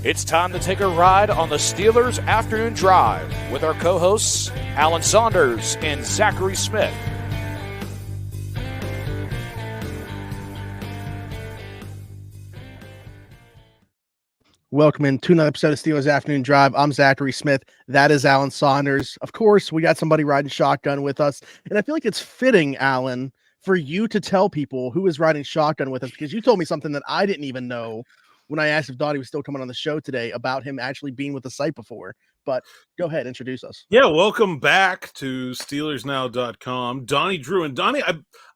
It's time to take a ride on the Steelers Afternoon Drive with our co-hosts Alan Saunders and Zachary Smith. Welcome into another episode of Steelers Afternoon Drive. I'm Zachary Smith. That is Alan Saunders. Of course, we got somebody riding shotgun with us. And I feel like it's fitting, Alan, for you to tell people who is riding shotgun with us, because you told me something that I didn't even know when I asked if Donnie was still coming on the show today about him actually being with the site before. But go ahead, introduce us. Yeah, welcome back to SteelersNow.com. Donnie Druin. Donnie,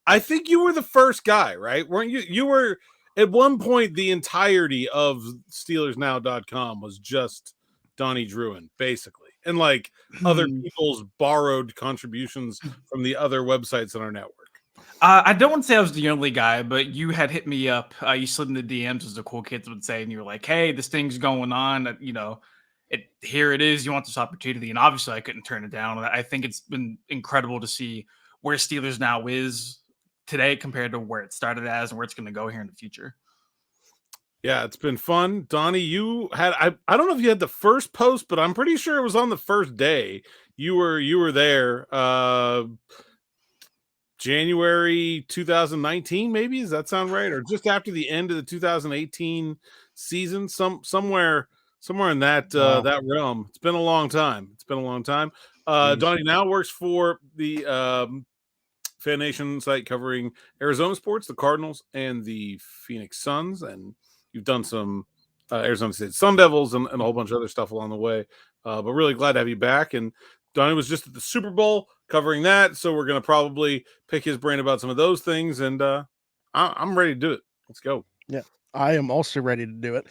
I think you were the first guy, right? Weren't you? You were at one point the entirety of SteelersNow.com was just Donnie Druin, basically, and like other people's borrowed contributions from the other websites in our network. I don't want to say I was the only guy, but you had hit me up. You slid in the DMs, as the cool kids would say, and you were like, "Hey, this thing's going on. Here it is. You want this opportunity?" And obviously, I couldn't turn it down. I think it's been incredible to see where Steelers Now is today compared to where it started as and where it's going to go here in the future. Yeah, it's been fun. Donnie, you had I don't know if you had the first post, but I'm pretty sure it was on the first day. You were there. January 2019, maybe. Does that sound right? Or just after the end of the 2018 season, somewhere in that that realm. It's been a long time. Donnie now works for the FanNation site covering Arizona sports, the Cardinals, and the Phoenix Suns, and you've done some Arizona State Sun Devils and a whole bunch of other stuff along the way. But really glad to have you back. And Donnie was just at the Super Bowl covering that, so we're going to probably pick his brain about some of those things, and I'm ready to do it. Let's go. Yeah, I am also ready to do it.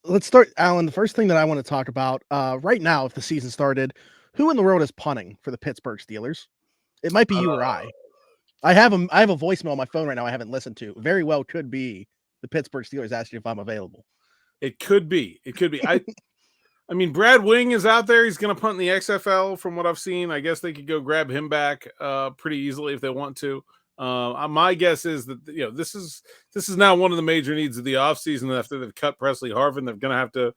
Let's start, Alan. The first thing that I want to talk about right now, if the season started, who in the world is punting for the Pittsburgh Steelers? It might be you or I. I have a voicemail on my phone right now I haven't listened to. Very well could be the Pittsburgh Steelers asking if I'm available. It could be. I mean, Brad Wing is out there. He's going to punt in the XFL from what I've seen. I guess they could go grab him back pretty easily if they want to. My guess is that this is now one of the major needs of the offseason. After they've cut Presley Harvin, they're going to have to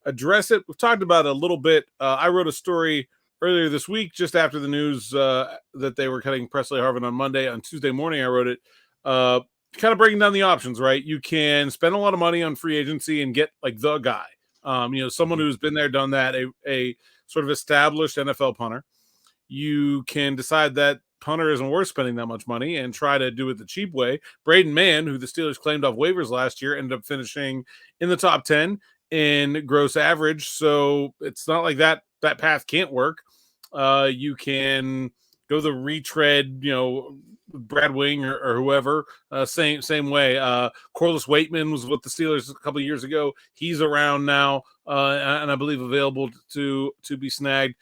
address it. We've talked about it a little bit. I wrote a story earlier this week just after the news that they were cutting Presley Harvin on Monday. On Tuesday morning, I wrote it kind of breaking down the options, right? You can spend a lot of money on free agency and get like the guy. Someone who's been there, done that, a sort of established NFL punter. You can decide that punter isn't worth spending that much money and try to do it the cheap way. Braden Mann, who the Steelers claimed off waivers last year, ended up finishing in the top 10 in gross average. So it's not like that path can't work. You can go the retread, Brad Wing or whoever, same way. Corliss Waitman was with the Steelers a couple of years ago. He's around now, and I believe available to be snagged.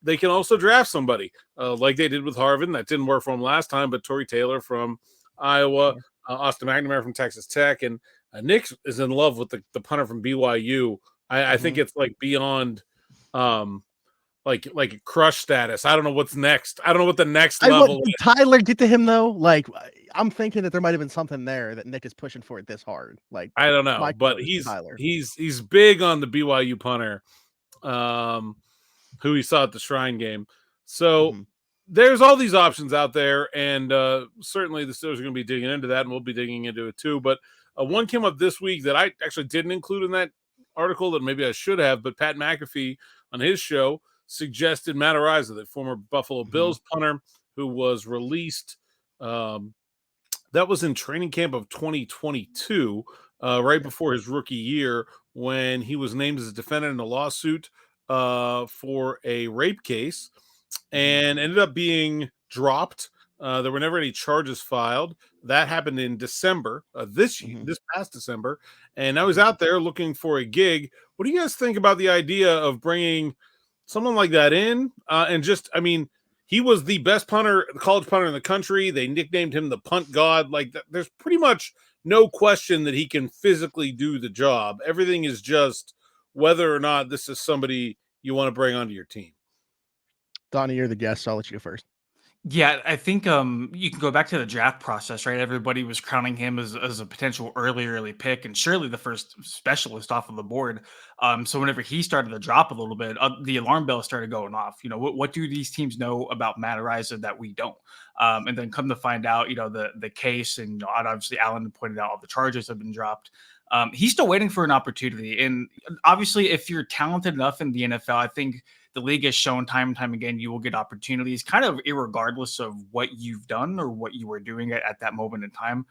They can also draft somebody like they did with Harvin. That didn't work for him last time, but Torrey Taylor from Iowa, Austin McNamara from Texas Tech, and Nick is in love with the punter from BYU. I think it's like beyond like crush status. I don't know what's next. I don't know what the next level is. Tyler get to him though? Like, I'm thinking that there might have been something there that Nick is pushing for it this hard. Like, I don't know, but he's big on the BYU punter, who he saw at the Shrine game. So there's all these options out there, and certainly the Steelers are going to be digging into that, and we'll be digging into it too. But one came up this week that I actually didn't include in that article that maybe I should have, but Pat McAfee on his show suggested Matt Araiza, the former Buffalo Bills punter who was released. That was in training camp of 2022, right before his rookie year, when he was named as a defendant in a lawsuit for a rape case and ended up being dropped. There were never any charges filed. That happened in December this past December, and I was out there looking for a gig. What do you guys think about the idea of bringing someone like that in? He was the best college punter in the country. They nicknamed him the punt god. Like, there's pretty much no question that he can physically do the job. Everything is just whether or not this is somebody you want to bring onto your team. Donnie, you're the guest, so I'll let you go first. Yeah, I think you can go back to the draft process, right? Everybody was crowning him as a potential early pick, and surely the first specialist off of the board. So whenever he started to drop a little bit, the alarm bell started going off. You know, what do these teams know about Matt Araiza that we don't? And then come to find out, you know, the case, and you know, obviously Alan pointed out all the charges have been dropped. He's still waiting for an opportunity, and obviously, if you're talented enough in the NFL, I think the league has shown time and time again you will get opportunities kind of irregardless of what you've done or what you were doing at that moment in time.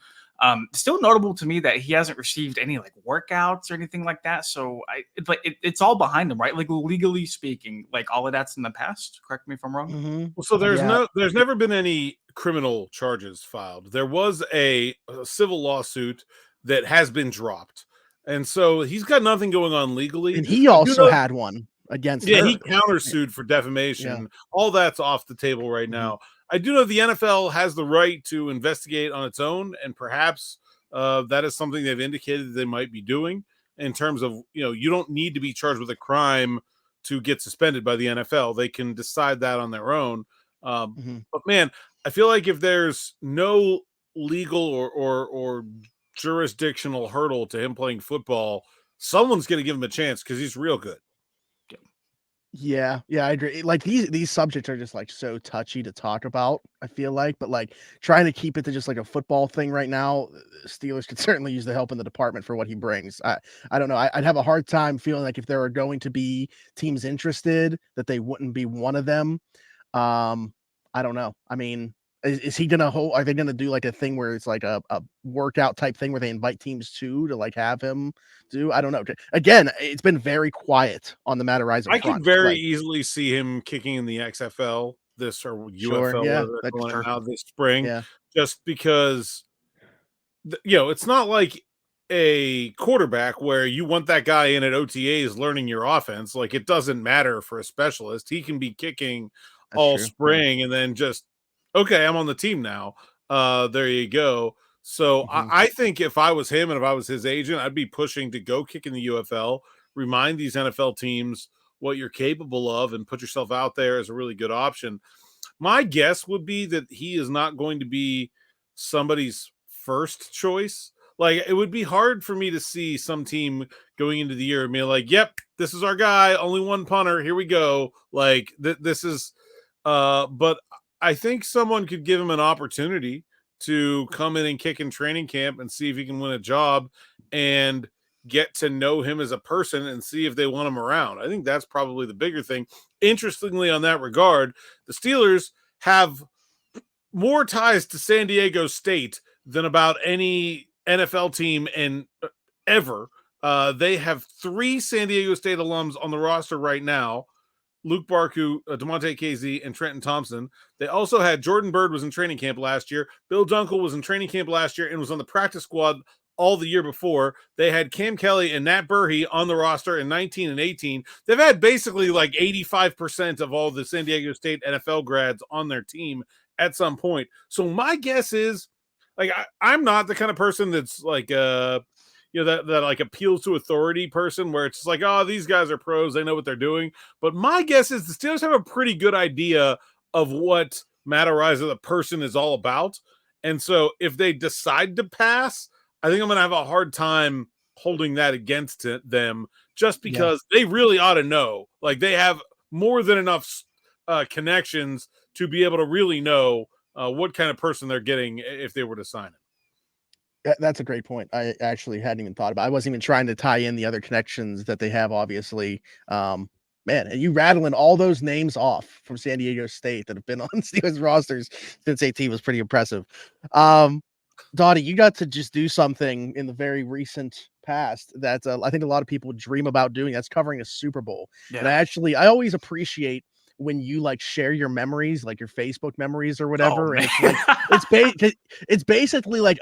Still notable to me that he hasn't received any like workouts or anything like that. So it's all behind him, right? Like legally speaking, like all of that's in the past. Correct me if I'm wrong. Mm-hmm. Well, so Yeah. there's never been any criminal charges filed. There was a civil lawsuit that has been dropped. And so he's got nothing going on legally. And he I do also know had one against Yeah, her. he countersued for defamation. Yeah. All that's off the table right Mhm. now. I do know the NFL has the right to investigate on its own, and perhaps that is something they've indicated they might be doing in terms of, you know, you don't need to be charged with a crime to get suspended by the NFL. They can decide that on their own. Mhm. But man, I feel like if there's no legal or jurisdictional hurdle to him playing football, someone's going to give him a chance because he's real good. Yeah, I agree. Like these subjects are just like so touchy to talk about, I feel like, but like trying to keep it to just like a football thing right now, Steelers could certainly use the help in the department for what he brings. I don't know. I'd have a hard time feeling like if there are going to be teams interested that they wouldn't be one of them. I don't know. I mean, is he gonna hold? Are they gonna do like a thing where it's like a workout type thing where they invite teams to like have him do? I don't know. Again, it's been very quiet on the Matt Araiza I front. could very Like, easily see him kicking in the XFL this or sure, UFL, yeah, whatever they're that's calling it sure. now, this spring, yeah, just because you know it's not like a quarterback where you want that guy in at OTAs learning your offense. Like it doesn't matter for a specialist; he can be kicking that's all true. Yeah. spring and then just okay, I'm on the team now. There you go. So Mhm. I think if I was him and if I was his agent, I'd be pushing to go kick in the UFL, remind these NFL teams what you're capable of, and put yourself out there as a really good option. My guess would be that he is not going to be somebody's first choice. Like it would be hard for me to see some team going into the year and being like, "Yep, this is our guy. Only one punter. Here we go." Like this is, but I think someone could give him an opportunity to come in and kick in training camp and see if he can win a job and get to know him as a person and see if they want him around. I think that's probably the bigger thing. Interestingly, on that regard, the Steelers have more ties to San Diego State than about any NFL team in ever. They have 3 San Diego State alums on the roster right now. Luke Barku, DeMonte Casey, and Trenton Thompson. They also had Jordan Bird was in training camp last year. Bill Dunkel was in training camp last year and was on the practice squad all the year before. They had Cam Kelly and Nat Burhey on the roster in 19 and 18. They've had basically like 85% of all the San Diego State NFL grads on their team at some point. So my guess is like I'm not the kind of person that's like you know that like appeals to authority person where it's just like, oh, these guys are pros, they know what they're doing. But my guess is the Steelers have a pretty good idea of what Matt Araiza, the person, is all about. And so if they decide to pass, I think I'm going to have a hard time holding that against them just Yeah. because they really ought to know. Like they have more than enough connections to be able to really know what kind of person they're getting if they were to sign it. That's a great point. I actually hadn't even thought about. I wasn't even trying to tie in the other connections that they have. Obviously, man, and you rattling all those names off from San Diego State that have been on Steelers rosters since 18 was pretty impressive. Dottie, you got to just do something in the very recent past that I think a lot of people dream about doing. That's covering a Super Bowl. And Yeah. I always appreciate when you like share your memories, like your Facebook memories or whatever. Oh, And man. it's basically like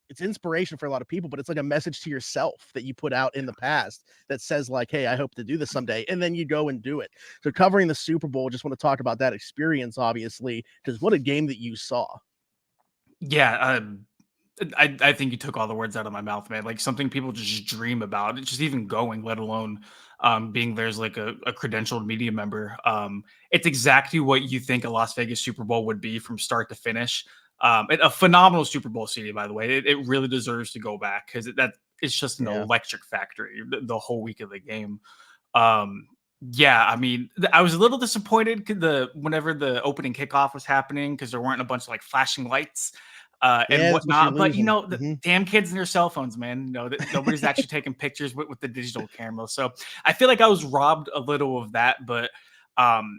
it's inspiration for a lot of people, but it's like a message to yourself that you put out in the past that says like, hey, I hope to do this someday. And then you go and do it. So covering the Super Bowl, just want to talk about that experience, obviously, because what a game that you saw. Yeah, I think you took all the words out of my mouth, man. Like something people just dream about. It's just even going, let alone being there as like a credentialed media member. It's exactly what you think a Las Vegas Super Bowl would be from start to finish. A phenomenal Super Bowl city, by the way. It really deserves to go back because that it's just an electric factory the whole week of the game. Yeah, I mean, I was a little disappointed whenever the opening kickoff was happening because there weren't a bunch of like flashing lights and whatnot. But the damn kids and their cell phones, man. Nobody's actually taking pictures with the digital camera. So I feel like I was robbed a little of that, but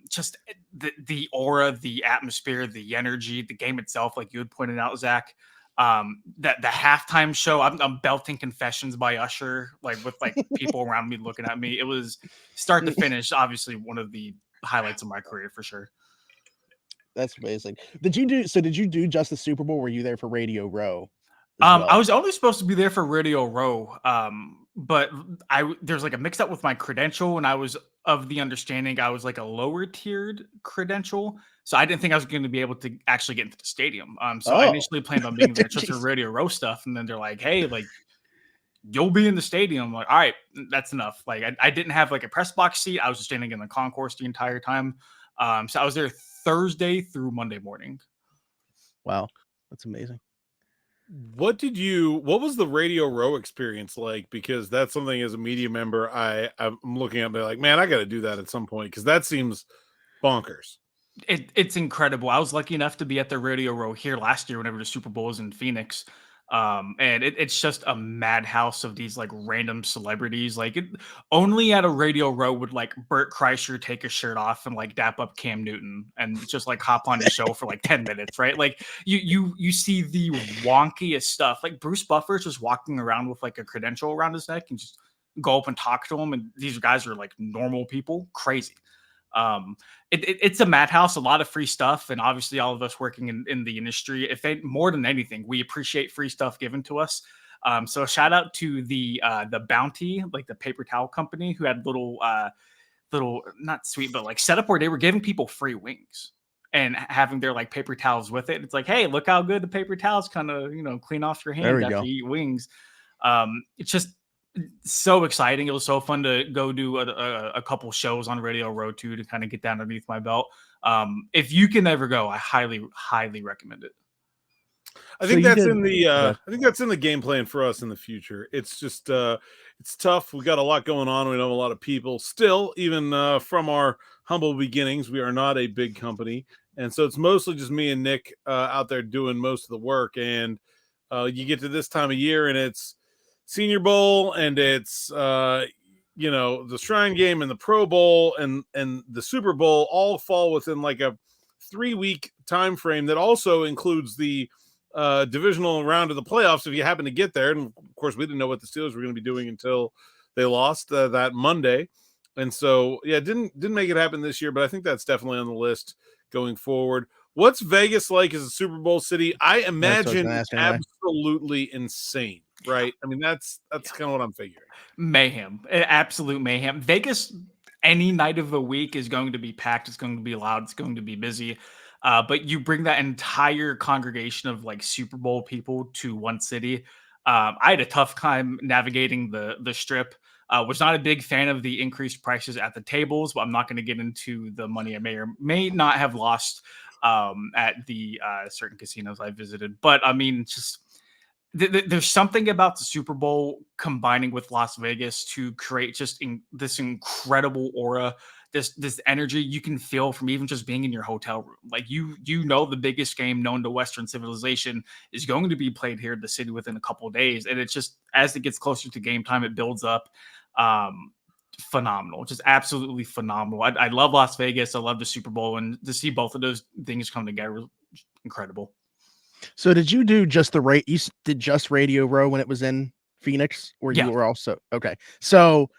just the aura, the atmosphere, the energy, the game itself, like you had pointed out, Zach. That the halftime show, I'm belting Confessions by Usher, like with like people around me looking at me. It was start to finish, obviously one of the highlights of my career for sure. That's amazing. Did you do just the Super Bowl? Were you there for Radio Row? I was only supposed to be there for Radio Row, but there's like a mix up with my credential, and I was of the understanding I was like a lower tiered credential, so I didn't think I was going to be able to actually get into the stadium. So I initially planned on being there just for Radio Row stuff, and then they're like, "Hey, like you'll be in the stadium." I'm like, all right, that's enough. Like I didn't have like a press box seat. I was just standing in the concourse the entire time. So I was there Thursday through Monday morning. Wow, that's amazing. What was the Radio Row experience like? Because that's something as a media member, I'm looking at, like, man, I got to do that at some point because that seems bonkers. It's incredible. I was lucky enough to be at the Radio Row here last year whenever the Super Bowl was in Phoenix. And it's just a madhouse of these like random celebrities. Like only at a Radio Row would like Bert Kreischer take his shirt off and like dap up Cam Newton and just like hop on the show for like 10 minutes, right? Like you see the wonkiest stuff. Like Bruce Buffer's just walking around with like a credential around his neck and just go up and talk to him. And these guys are like normal people, crazy. It's a madhouse, a lot of free stuff, and obviously all of us working in the industry, more than anything, we appreciate free stuff given to us. So a shout out to the Bounty, like the paper towel company, who had little not sweet, but like setup where they were giving people free wings and having their like paper towels with it. It's like, hey, look how good the paper towels kind of clean off your hands after you eat wings. It's just so exciting. It was so fun to go do a couple shows on Radio Row 2 to kind of get down underneath my belt. If you can ever go, I highly recommend it. I think that's in the game plan for us in the future. It's just it's tough. We got a lot going on. We know a lot of people still, even from our humble beginnings. We are not a big company, and so it's mostly just me and Nick out there doing most of the work. And you get to this time of year, and it's Senior Bowl, and it's the Shrine Game and the Pro Bowl and the Super Bowl all fall within like a 3-week time frame that also includes the divisional round of the playoffs if you happen to get there. And of course, we didn't know what the Steelers were going to be doing until they lost that Monday, and so didn't make it happen this year. But I think that's definitely on the list going forward. What's Vegas like as a Super Bowl city? I imagine absolutely insane. Right. I mean, that's kind of what I'm figuring. Mayhem, absolute mayhem. Vegas, any night of the week is going to be packed. It's going to be loud. It's going to be busy. But you bring that entire congregation of like Super Bowl people to one city. I had a tough time navigating the strip. Was not a big fan of the increased prices at the tables, but I'm not going to get into the money I may or may not have lost at the certain casinos I visited. But I mean, just there's something about the Super Bowl combining with Las Vegas to create just this incredible aura, this energy you can feel from even just being in your hotel room. Like the biggest game known to Western civilization is going to be played here in the city within a couple of days, and it's just as it gets closer to game time, it builds up. Phenomenal, just absolutely phenomenal. I love Las Vegas. I love the Super Bowl, and to see both of those things come together, incredible. So did you do just you did just Radio Row when it was in Phoenix, or you were also okay? So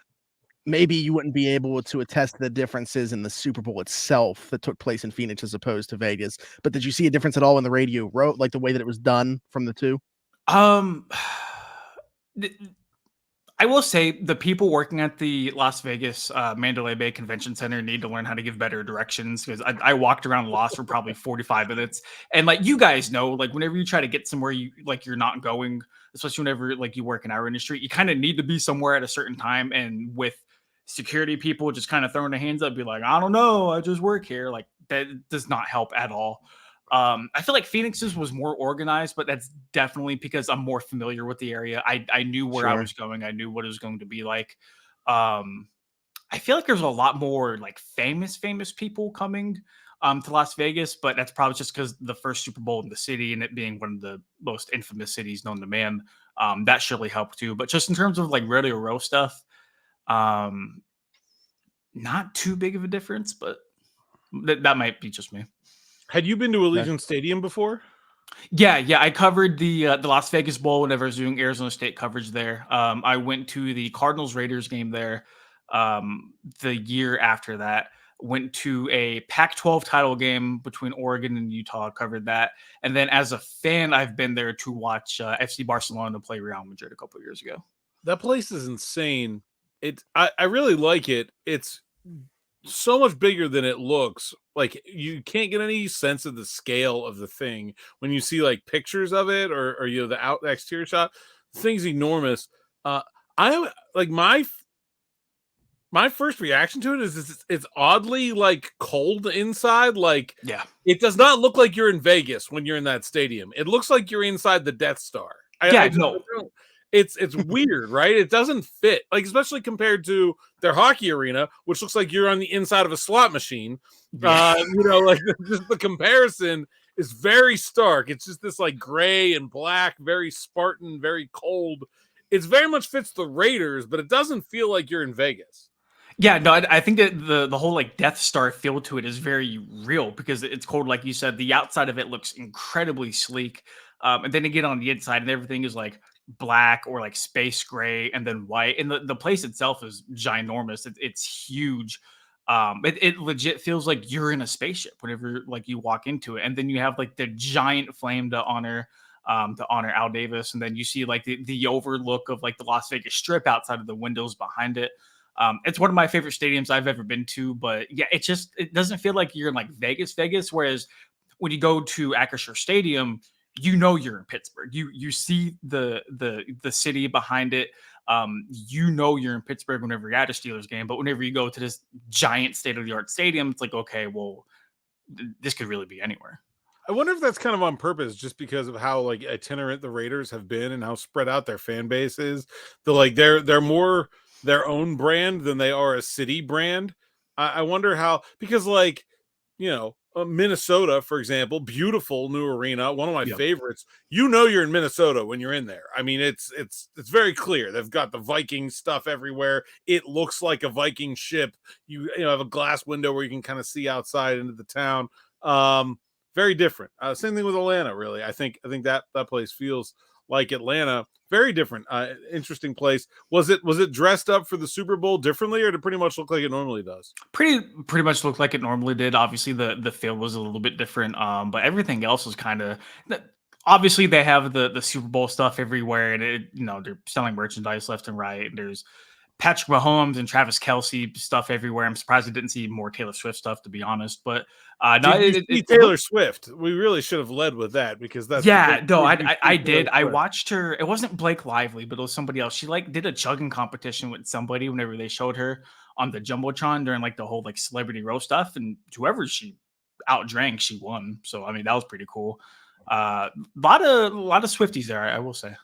maybe you wouldn't be able to attest to the differences in the Super Bowl itself that took place in Phoenix as opposed to Vegas. But did you see a difference at all in the Radio Row, like the way that it was done from the two? I will say the people working at the Las Vegas Mandalay Bay Convention Center need to learn how to give better directions, because I walked around lost for probably 45 minutes. And like you guys know, like whenever you try to get somewhere you're not going, especially whenever like you work in our industry, you kind of need to be somewhere at a certain time. And with security people just kind of throwing their hands up, be like, I don't know, I just work here. Like that does not help at all. I feel like Phoenix's was more organized, but that's definitely because I'm more familiar with the area. I knew where I was going. I knew what it was going to be like. I feel like there's a lot more like famous people coming to Las Vegas, but that's probably just because the first Super Bowl in the city and it being one of the most infamous cities known to man. That surely helped too. But just in terms of like Rodeo Row stuff, not too big of a difference, but that might be just me. Had you been to Allegiant Stadium before? Yeah. I covered the Las Vegas Bowl whenever I was doing Arizona State coverage there. I went to the Cardinals Raiders game there. The year after that, went to a Pac-12 title game between Oregon and Utah. Covered that, and then as a fan, I've been there to watch FC Barcelona play Real Madrid a couple of years ago. That place is insane. I really like it. It's so much bigger than it looks. Like you can't get any sense of the scale of the thing when you see like pictures of it or the exterior shot. The thing's enormous. I like my first reaction to it is it's oddly like cold inside. Like it does not look like you're in Vegas when you're in that stadium. It looks like you're inside the Death Star. It's weird, right? It doesn't fit, like especially compared to their hockey arena, which looks like you're on the inside of a slot machine. Like just the comparison is very stark. It's just this like gray and black, very Spartan, very cold. It's very much fits the Raiders, but it doesn't feel like you're in Vegas. Yeah, no, I think that the whole like Death Star feel to it is very real because it's cold, like you said. The outside of it looks incredibly sleek, and then you get on the inside, and everything is like black or like space gray and then white, and the place itself is ginormous. It's huge. It legit feels like you're in a spaceship whenever like you walk into it, and then you have like the giant flame to honor Al Davis, and then you see like the overlook of like the Las Vegas Strip outside of the windows behind it. It's one of my favorite stadiums I've ever been to, but yeah, it doesn't feel like you're in like Vegas, whereas when you go to Acrisure Stadium, you know you're in Pittsburgh. You see the city behind it. You know you're in Pittsburgh whenever you're at a Steelers game, but whenever you go to this giant state-of-the-art stadium, it's like, okay, well, this could really be anywhere. I wonder if that's kind of on purpose, just because of how like itinerant the Raiders have been and how spread out their fan base is. They're more their own brand than they are a city brand. I wonder how, because like, Minnesota, for example, beautiful new arena, one of my favorites. You're in Minnesota when you're in there. I mean, it's very clear. They've got the Viking stuff everywhere. It looks like a Viking ship. You have a glass window where you can kind of see outside into the town. Very different. Same thing with Atlanta, really. I think that place feels like Atlanta. Very different. Interesting place. Was it dressed up for the Super Bowl differently, or did it pretty much look like it normally does? Pretty much looked like it normally did. Obviously, the field was a little bit different, but everything else was kind of. Obviously, they have the Super Bowl stuff everywhere, and they're selling merchandise left and right. There's Patrick Mahomes and Travis Kelce stuff everywhere. I'm surprised I didn't see more Taylor Swift stuff, to be honest. But Taylor Swift. We really should have led with that, because that's I did. I watched her. It wasn't Blake Lively, but it was somebody else. She like did a chugging competition with somebody whenever they showed her on the Jumbotron during like the whole like celebrity roast stuff, and whoever she outdrank, she won. So I mean that was pretty cool. A lot of Swifties there, I will say.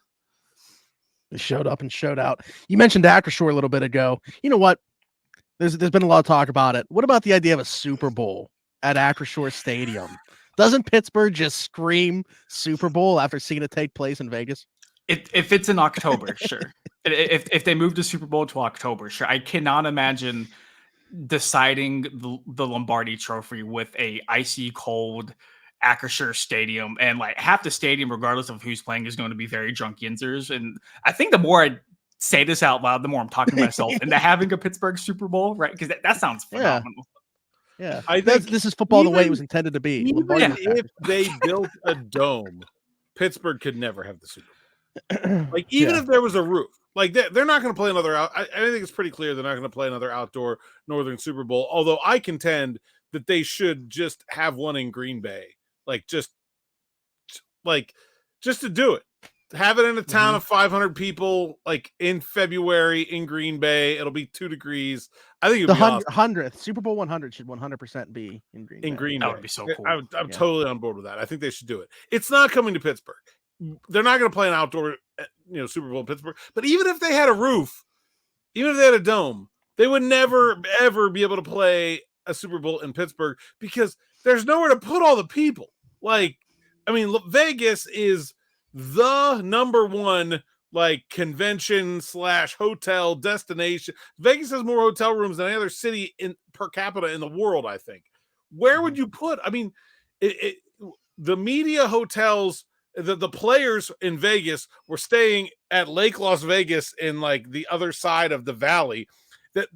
They showed up and showed out. You mentioned Acrisure a little bit ago. You know what? There's been a lot of talk about it. What about the idea of a Super Bowl at Acrisure Stadium? Doesn't Pittsburgh just scream Super Bowl after seeing it take place in Vegas? If it's in October, sure. If they move the Super Bowl to October, sure. I cannot imagine deciding the Lombardi Trophy with a icy cold Acrisure Stadium, and like half the stadium, regardless of who's playing, is going to be very drunk Yinzers. And I think the more I say this out loud, the more I'm talking to myself into having a Pittsburgh Super Bowl, right? Because that sounds phenomenal. Yeah. I think this is football the way it was intended to be. Even if they built a dome, Pittsburgh could never have the Super Bowl. Like, even if there was a roof, like they're not going to play another out. I think it's pretty clear they're not going to play another outdoor Northern Super Bowl. Although I contend that they should just have one in Green Bay, just to do it. Have it in a town of 500 people, like in February in Green Bay. It'll be 2 degrees. I think it'll be awesome. 100th Super Bowl 100 should 100% be in Green Bay. Green That Bay. would be so cool. I'm totally on board with that. I think they should do it. It's not coming to Pittsburgh. They're not going to play an outdoor, Super Bowl in Pittsburgh. But even if they had a roof, even if they had a dome, they would never ever be able to play a Super Bowl in Pittsburgh because there's nowhere to put all the people. Vegas is the number one convention / hotel destination. Vegas has more hotel rooms than any other city per capita in the world, I think. Where would you put? The media hotels, the players in Vegas were staying at Lake Las Vegas in the other side of the valley. That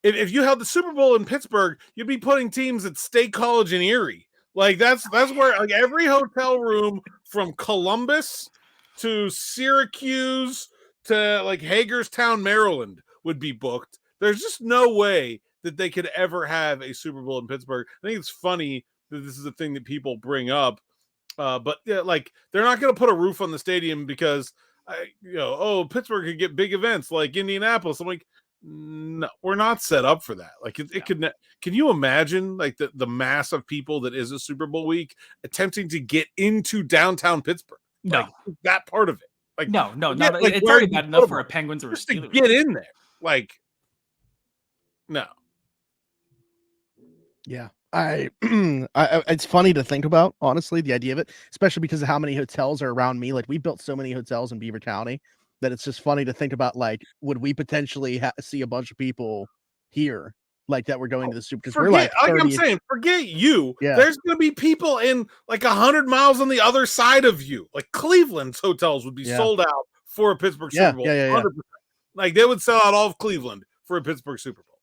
if you held the Super Bowl in Pittsburgh, you'd be putting teams at State College in Erie. That's where every hotel room from Columbus to Syracuse to Hagerstown, Maryland would be booked. There's just no way that they could ever have a Super Bowl in Pittsburgh. I think it's funny that this is a thing that people bring up. But they're not going to put a roof on the stadium because, Pittsburgh could get big events like Indianapolis. I'm like, no, we're not set up for that. It could. Can you imagine the mass of people that is a Super Bowl week attempting to get into downtown Pittsburgh? No, that part of it. No. It's already bad enough for a Penguins or a Steelers to get in there. No. Yeah. I it's funny to think about, honestly, the idea of it, especially because of how many hotels are around me. We built so many hotels in Beaver County that it's just funny to think about, would we potentially see a bunch of people here that we're going to the Super? Because we're I'm saying, forget you. Yeah. There's going to be people in 100 miles on the other side of you. Cleveland's hotels would be sold out for a Pittsburgh Super Bowl. 100%. They would sell out all of Cleveland for a Pittsburgh Super Bowl.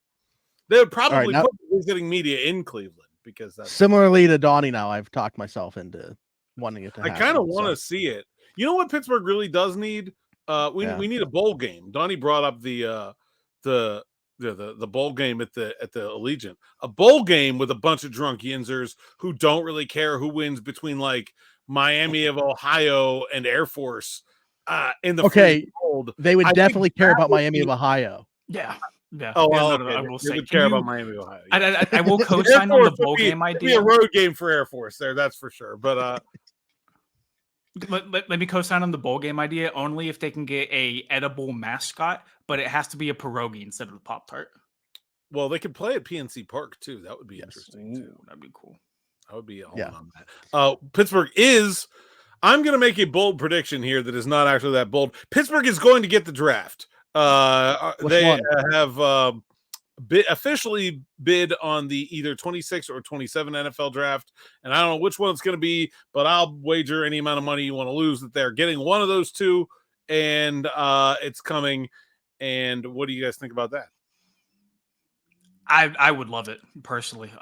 They would probably put visiting media in Cleveland because that's similarly to Donnie. Now I've talked myself into wanting it to happen. I kind of want to see it. You know what Pittsburgh really does need? We need a bowl game. Donnie brought up the bowl game at the Allegiant. A bowl game with a bunch of drunk yinzers who don't really care who wins between Miami of Ohio and Air Force in the cold. They would definitely care about Miami of Ohio. Yeah. Yeah. Oh, I will say, would care about Miami, Ohio. I will co-sign on the bowl game idea. Be a road game for Air Force there, that's for sure. But let me co-sign on the bowl game idea only if they can get a edible mascot, but it has to be a pierogi instead of the Pop-Tart. Well, they could play at PNC Park too. That would be interesting too. That'd be cool. I would be all on that. Pittsburgh is. I'm going to make a bold prediction here that is not actually that bold. Pittsburgh is going to get the draft. They have officially bid on the either 26 or 27 NFL draft, and I don't know which one it's going to be, but I'll wager any amount of money you want to lose that they're getting one of those two, and it's coming. And what do you guys think about that? I would love it personally.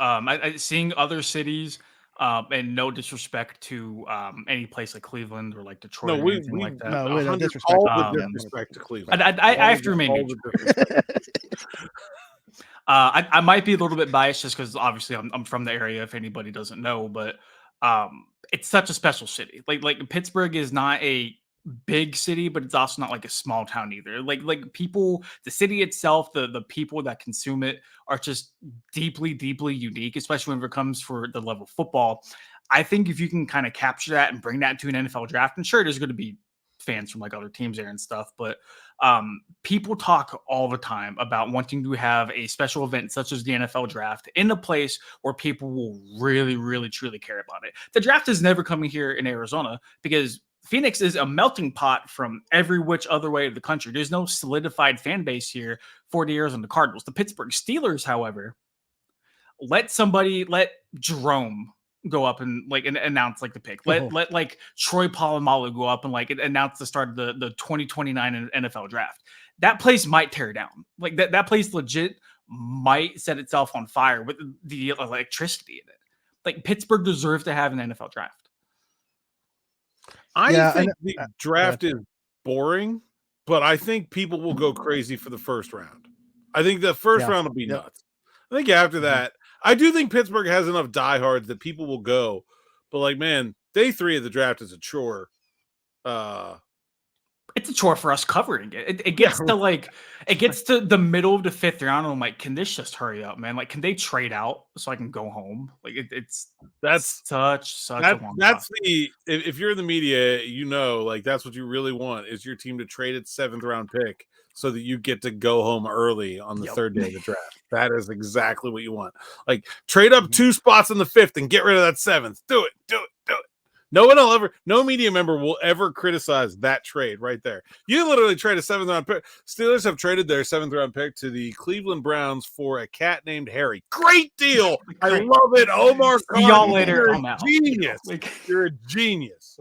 Seeing other cities. And no disrespect to any place like Cleveland or Detroit or anything like that. No, no disrespect. All the disrespect to Cleveland. I have to remain neutral. I might be a little bit biased just because obviously I'm from the area. If anybody doesn't know, but it's such a special city. Pittsburgh is not a big city, but it's also not a small town either. People, the city itself, the people that consume it are just deeply unique, especially when it comes for the level of football. I think if you can kind of capture that and bring that to an NFL draft, and sure, there's going to be fans from other teams there and stuff, but people talk all the time about wanting to have a special event such as the NFL draft in a place where people will really truly care about it. The draft is never coming here in Arizona because Phoenix is a melting pot from every which other way of the country. There's no solidified fan base here for the Arizona Cardinals. The Pittsburgh Steelers, however, let Jerome go up and announce the pick. Let Troy Polamalu go up and announce the start of the 2029 NFL draft. That place might tear down. That place legit might set itself on fire with the electricity in it. Pittsburgh deserves to have an NFL draft. I think the draft is boring, but I think people will go crazy for the first round. I think the first round will be nuts. I think after that, I do think Pittsburgh has enough diehards that people will go. But like, man, day 3 of the draft is a chore. It's a chore for us covering it. It gets to it gets to the middle of the 5th round. And I'm like, can this just hurry up, man? Like, can they trade out so I can go home? Like, that's such a long that's the if you're in the media, like that's what you really want is your team to trade its 7th round pick so that you get to go home early on the 3rd day of the draft. That is exactly what you want. Like, trade up 2 spots in the 5th and get rid of that 7th. Do it. No media member will ever criticize that trade right there. You literally trade a 7th round pick. Steelers have traded their 7th round pick to the Cleveland Browns for a cat named Harry. Great deal. I love it. Omar Khan, see y'all later. You're a genius. You're a genius.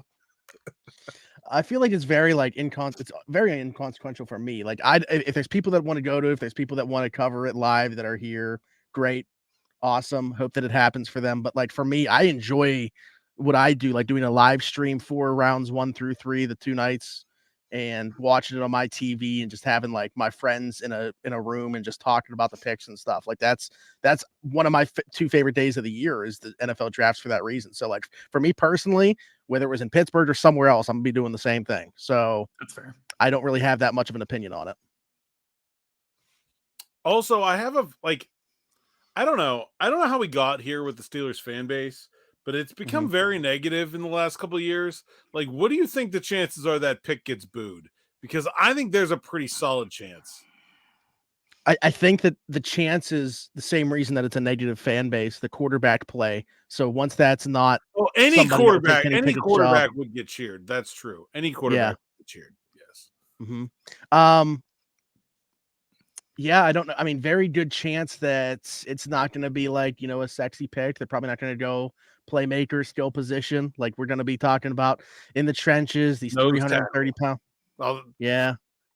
I feel like it's very it's very inconsequential for me. Like, if there's people that want to go to, if there's people that want to cover it live that are here, great, awesome. Hope that it happens for them. But like for me, I enjoy what I do, like doing a live stream for rounds 1 through 3, the 2 nights, and watching it on my TV and just having like my friends in a room and just talking about the picks and stuff. Like that's one of my 2 favorite days of the year is the NFL drafts for that reason. So like for me personally, whether it was in Pittsburgh or somewhere else, I'm gonna be doing the same thing. So that's fair. I don't really have that much of an opinion on it. Also, I have I don't know how we got here with the Steelers fan base, but it's become very negative in the last couple of years. Like, what do you think the chances are that pick gets booed? Because I think there's a pretty solid chance. I think that the chance is the same reason that it's a negative fan base, the quarterback play. So once that's not, any quarterback would get cheered. That's true. Any quarterback would get cheered. Yes. Yeah, I don't know. I mean, very good chance that it's not going to be like, a sexy pick. They're probably not going to go playmaker, skill position. Like we're going to be talking about in the trenches, these 330-pound. Yeah.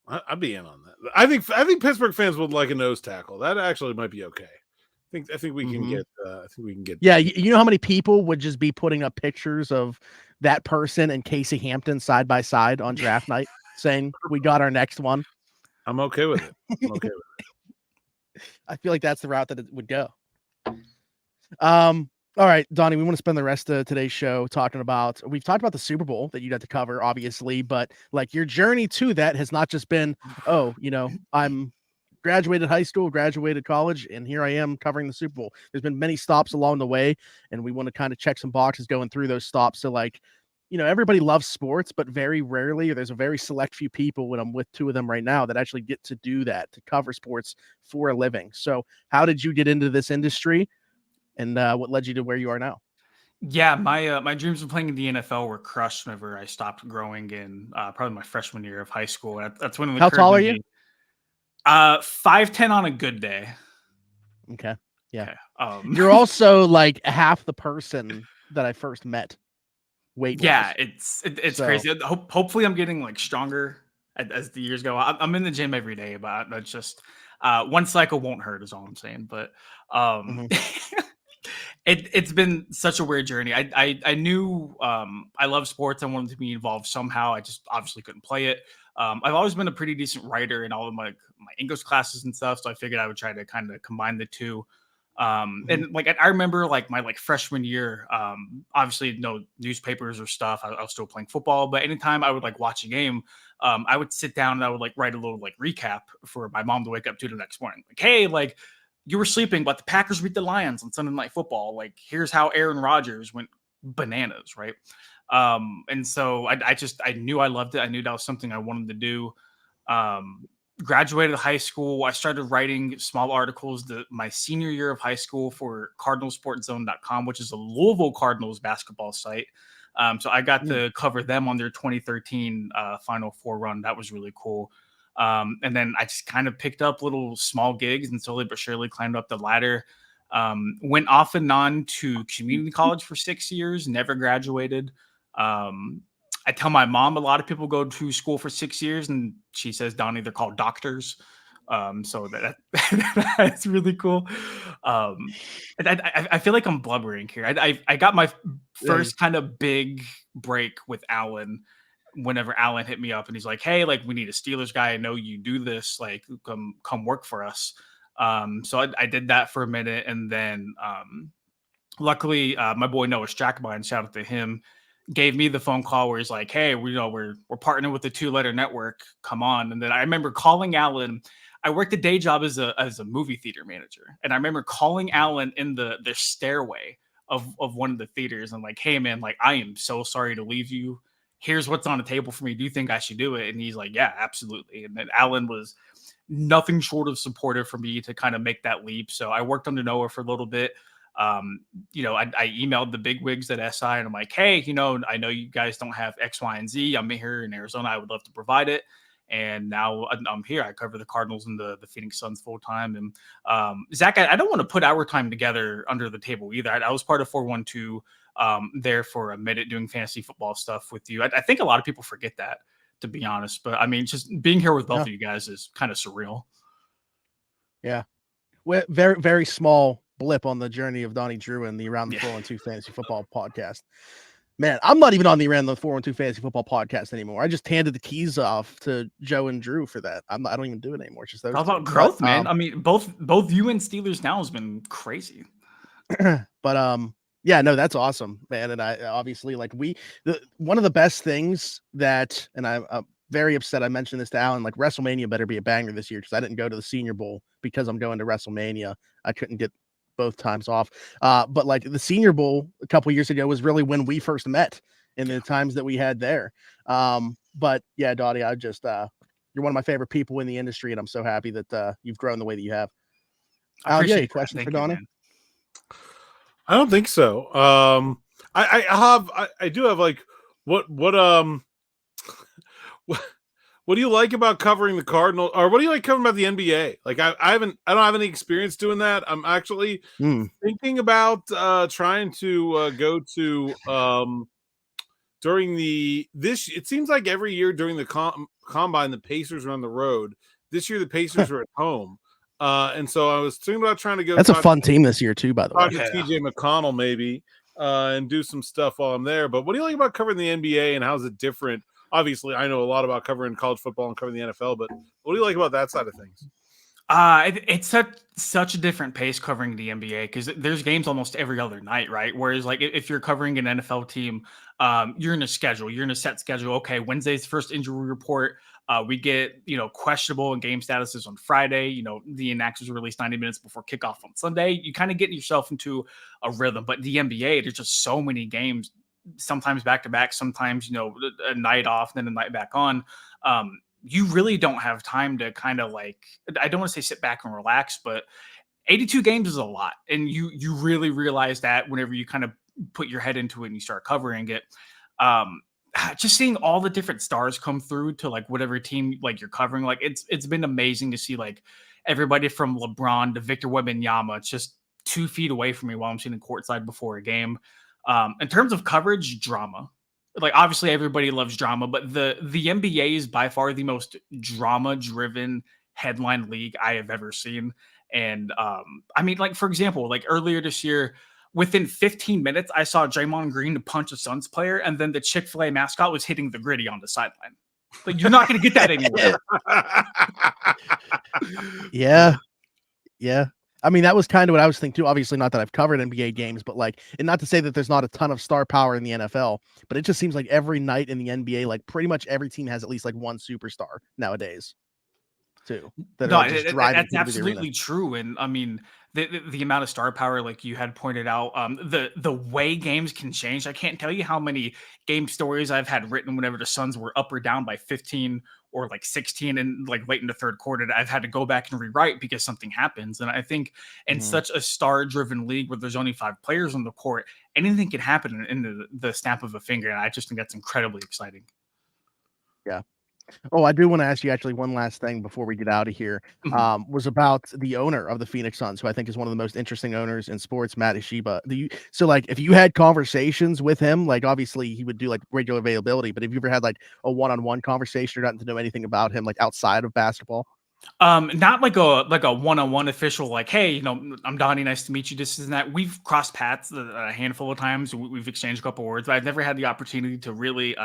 I'd be in on that. I think Pittsburgh fans would like a nose tackle. That actually might be okay. I think we can get. Yeah, you know how many people would just be putting up pictures of that person and Casey Hampton side by side on draft night, saying we got our next one. I'm okay with it. I feel like that's the route that it would go. All right, Donnie, we want to spend the rest of today's show we've talked about the Super Bowl that you got to cover, obviously, but like your journey to that has not just been, I'm graduated high school, graduated college, and here I am covering the Super Bowl. There's been many stops along the way, and we want to kind of check some boxes going through those stops. So like, everybody loves sports, but very rarely, or there's a very select few people, when I'm with 2 of them right now, that actually get to do that, to cover sports for a living. So how did you get into this industry? And what led you to where you are now? Yeah, my dreams of playing in the NFL were crushed whenever I stopped growing in probably my freshman year of high school. That's when. How tall are you? 5'10" on a good day. Okay. Yeah. Okay. You're also like half the person that I first met. Weight. Yeah, it's crazy. Hopefully, I'm getting like stronger as the years go. I'm in the gym every day, but that's just one cycle won't hurt, is all I'm saying. But It's been such a weird journey. I knew I love sports. I wanted to be involved somehow. I just obviously couldn't play it. I've always been a pretty decent writer in all of my English classes and stuff, so I figured I would try to kind of combine the two. And like I remember like my freshman year, obviously no newspapers or stuff. I was still playing football, but anytime I would like watch a game, I would sit down and I would like write a little like recap for my mom to wake up to the next morning. Like, hey, like you were sleeping, but the Packers beat the Lions on Sunday Night Football. Like, here's how Aaron Rodgers went bananas, right? And so I knew I loved it. I knew that was something I wanted to do. Graduated high school. I started writing small articles my senior year of high school for CardinalSportsZone.com, which is a Louisville Cardinals basketball site. So I got to cover them on their 2013 Final Four run. That was really cool. And then I just kind of picked up little small gigs and slowly but surely climbed up the ladder. Went off and on to community college for 6 years, never graduated. I tell my mom a lot of people go to school for 6 years, and she says, Donnie, they're called doctors. So that's really cool. I feel like I'm blubbering here. I got my first kind of big break with Allen whenever Alan hit me up and he's like, hey, like we need a Steelers guy. I know you do this, like come work for us. So I did that for a minute. And then luckily my boy Noah Strackmine, shout out to him, gave me the phone call where he's like, hey, we're partnering with the 2-letter network. Come on. And then I remember calling Alan. I worked a day job as a movie theater manager. And I remember calling Alan in the stairway of one of the theaters and like, hey man, like I am so sorry to leave you. Here's what's on the table for me. Do you think I should do it? And he's like, yeah, absolutely. And then Alan was nothing short of supportive for me to kind of make that leap. So I worked under Noah for a little bit. I emailed the big wigs at SI and I'm like, hey, I know you guys don't have X, Y, and Z. I'm here in Arizona. I would love to provide it. And now I'm here. I cover the Cardinals and the Phoenix Suns full time. And Zach, I don't want to put our time together under the table either. I was part of 412 there for a minute doing fantasy football stuff with you. I think a lot of people forget that, to be honest. But I mean, just being here with both of you guys is kind of surreal. Yeah. Well, very, very small blip on the journey of Donnie Druin, the Around the 412 Fantasy Football podcast. Man, I'm not even on the Around the 412 Fantasy Football podcast anymore. I just handed the keys off to Joe and Drew for that. I don't even do it anymore. It's just those. How about growth, man? I mean, both you and Steelers now has been crazy. But yeah, no, that's awesome, man. And I obviously like one of the best things that, and I'm very upset I mentioned this to Alan, like WrestleMania better be a banger this year because I didn't go to the Senior Bowl because I'm going to WrestleMania. I couldn't get both times off. But like the Senior Bowl a couple years ago was really when we first met in the times that we had there. But yeah, Dottie, I just you're one of my favorite people in the industry, and I'm so happy that you've grown the way that you have. Yeah, question for Donnie? I don't think so. I do have like what do you like about covering the Cardinals, or what do you like covering about the NBA? Like I don't have any experience doing that. I'm actually thinking about trying to go to during it seems like every year during the combine the Pacers are on the road. This year the Pacers are at home. And so I was thinking about trying to go. That's a fun team this year too, by the way. Talk to TJ McConnell maybe and do some stuff while I'm there. But what do you like about covering the NBA, and how's it different? Obviously, I know a lot about covering college football and covering the NFL, but what do you like about that side of things? It's such a different pace covering the NBA because there's games almost every other night, right? Whereas like if you're covering an NFL team, you're in a schedule, you're in a set schedule. Okay, Wednesday's first injury report. We get, questionable and game statuses on Friday. The announcers released 90 minutes before kickoff on Sunday. You kind of get yourself into a rhythm. But the NBA, there's just so many games, sometimes back to back, sometimes, a night off, then a night back on. You really don't have time to kind of like, I don't want to say sit back and relax, but 82 games is a lot. And you really realize that whenever you kind of put your head into it and you start covering it. Just seeing all the different stars come through to like whatever team like you're covering, like it's been amazing to see like everybody from LeBron to Victor Wembanyama just 2 feet away from me while I'm sitting courtside before a game. In terms of coverage, drama. Like obviously everybody loves drama, but the NBA is by far the most drama-driven headline league I have ever seen. And I mean, like for example, like earlier this year, within 15 minutes, I saw Draymond Green punch a Suns player, and then the Chick-fil-A mascot was hitting the gritty on the sideline. Like, you're not going to get that anywhere. Yeah. I mean, that was kind of what I was thinking too. Obviously, not that I've covered NBA games, but like, and not to say that there's not a ton of star power in the NFL, but it just seems like every night in the NBA, like pretty much every team has at least like one superstar nowadays. Too. That's absolutely true. And I mean, the amount of star power, like you had pointed out, the way games can change. I can't tell you how many game stories I've had written whenever the Suns were up or down by 15 or like 16 and like late in the third quarter that I've had to go back and rewrite because something happens. And I think in such a star-driven league where there's only 5 players on the court, anything can happen in the snap of a finger. And I just think that's incredibly exciting. Yeah. Oh, I do want to ask you actually one last thing before we get out of here. Was about the owner of the Phoenix Suns, who I think is one of the most interesting owners in sports, Matt Ishiba. So like if you had conversations with him, like obviously he would do like regular availability, but have you ever had like a one-on-one conversation or gotten to know anything about him like outside of basketball? Not like a one-on-one official, like, hey, I'm Donnie, nice to meet you, this and that. We've crossed paths a handful of times. We've exchanged a couple words, but I've never had the opportunity to really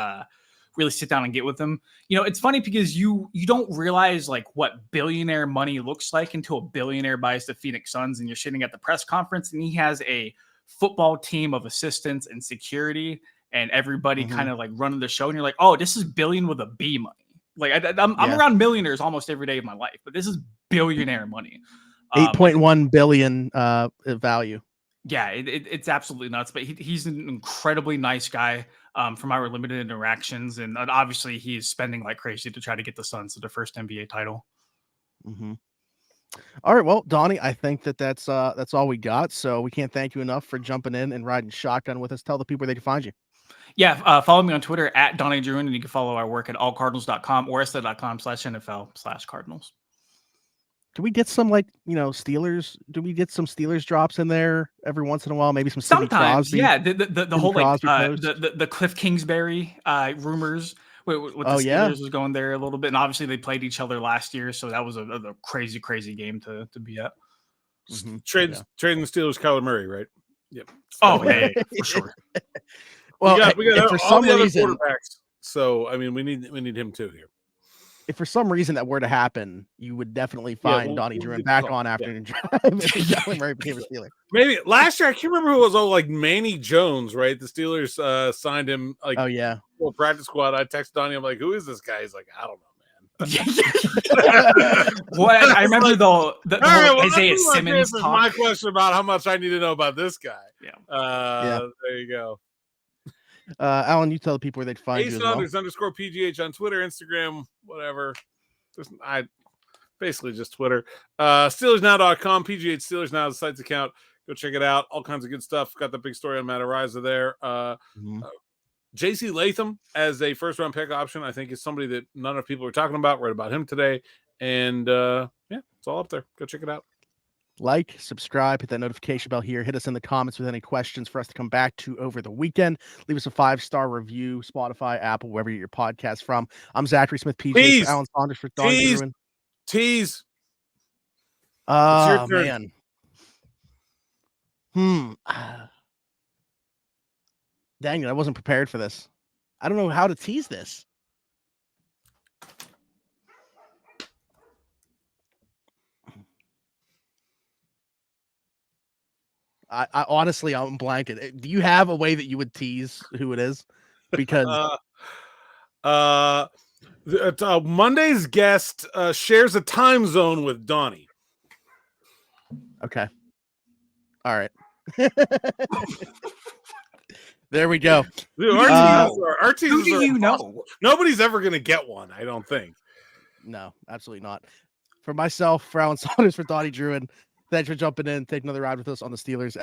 really sit down and get with him. You know, it's funny because you don't realize like what billionaire money looks like until a billionaire buys the Phoenix Suns, and you're sitting at the press conference and he has a football team of assistants and security and everybody kind of like running the show, and you're like, oh, this is billion with a B money. Like I'm around millionaires almost every day of my life, but this is billionaire money. 8.1 billion value. Yeah, it's absolutely nuts. But he's an incredibly nice guy from our limited interactions. And obviously he's spending like crazy to try to get the Suns to their first NBA title. All right. Well, Donnie, I think that's all we got. So we can't thank you enough for jumping in and riding shotgun with us. Tell the people where they can find you. Yeah, follow me on Twitter at Donnie Druin, and you can follow our work at allcardinals.com or sl.com/NFL/Cardinals. Do we get some Steelers? Do we get some Steelers drops in there every once in a while? Maybe some sometimes, Crosby, yeah. The whole like the Cliff Kingsbury rumors with the Steelers was going there a little bit, and obviously they played each other last year, so that was a crazy game to be at. Trading the Steelers, Kyler Murray, right? Yep. Oh yeah, for sure. Well, we got for all the other quarterbacks. So I mean, we need him too here. If for some reason that were to happen, you would definitely find Donnie Druin back on afternoon drive. Kyler Murray became a Steeler. Maybe last year I can't remember who it was. Oh, like Manny Jones, right? The Steelers signed him. Like, for practice squad. I texted Donnie. I'm like, who is this guy? He's like, I don't know, man. Well, I remember the Isaiah Simmons talk. My question about how much I need to know about this guy. There you go. Alan, you tell the people where they'd find you. Saunders _PGH on Twitter, Instagram, whatever. Basically just Twitter. SteelersNow.com, PGH Steelers Now, the site's account. Go check it out. All kinds of good stuff. Got the big story on Matt Ariza there. JC Latham as a first-round pick option, I think, is somebody that none of people are talking about. Read about him today. And, it's all up there. Go check it out. Like, subscribe, hit that notification bell here. Hit us in the comments with any questions for us to come back to over the weekend. Leave us a 5-star review, Spotify, Apple, wherever you get your podcast from. I'm Zachary Smith, PJ, Alan Saunders for Donnie Druin. Tease. Oh, man. Dang it, I wasn't prepared for this. I don't know how to tease this. I honestly, I'm blanking. Do you have a way that you would tease who it is? Because Monday's guest shares a time zone with Donnie. Okay. All right. There we go. Dude, our teasers who do you know? Nobody's ever going to get one, I don't think. No, absolutely not. For myself, for Alan Saunders, for Donnie Druin, thanks for jumping in. Take another ride with us on the Steelers.